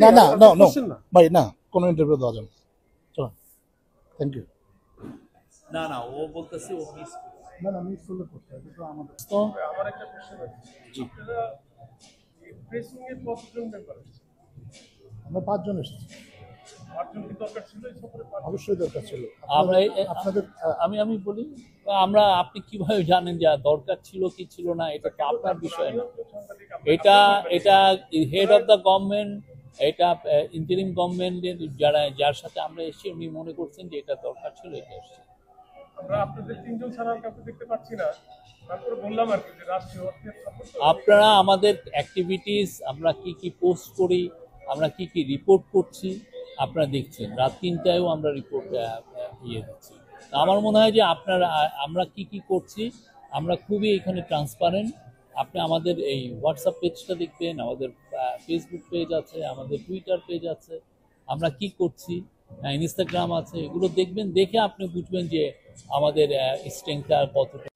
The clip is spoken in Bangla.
না না না নো ভাই, না কোনো ইন্টারভিউ দেওয়া যাবে না। চলো, থ্যাংক ইউ। না না, ও বলতেছে ও মিস না না, মিস করলে করতে হবে তো আমাদের। তো আমার একটা কোশ্চেন আছে, আপনারা প্রেসিং এর কতজন মেম্বার আছে? আমরা 5 জন এসেছি। 8 জন কি দরকার ছিল এই সফরে? অবশ্যই দরকার ছিল। আমরা আপনাদের আমি বলি, আপনি কিভাবে জানেন যে দরকার ছিল কি ছিল না, এটা তো আপনার বিষয় না। এটা হেড অফ দ্য গভর্নমেন্ট, এটা ইন্টারিম গভর্নমেন্টের যার সাথে আমরা এসেছি উনি মনে করছেন যে এটা দরকার ছিল, এটা এসেছে। আমরা আপনাদের 3 জন ছাড়া আর কাউকে দেখতে পাচ্ছি না, তারপরে বললাম আর কি যে রাষ্ট্রীয় অর্থের সাপোর্ট। আপনারা আমাদের অ্যাক্টিভিটিস, আমরা কি কি পোস্ট করি, আমরা কি কি রিপোর্ট করছি, আপনারা দেখছেন। রাত 3টায়ও আমরা রিপোর্ট দিচ্ছি। আমার মনে হয় যে আমরা কি কি করছি, আমরা খুবই এখানে ট্রান্সপারেন্ট। আপনি আমাদের এই হোয়াটসঅ্যাপ পেজটা দেখবেন, আমাদের ফেসবুক পেজ আছে, আমাদের টুইটার পেজ আছে, আমরা কি করছি, ইনস্টাগ্রাম আছে, এগুলো দেখবেন, দেখে আপনি বুঝবেন যে আমাদের স্ট্রেংথটা কতটা।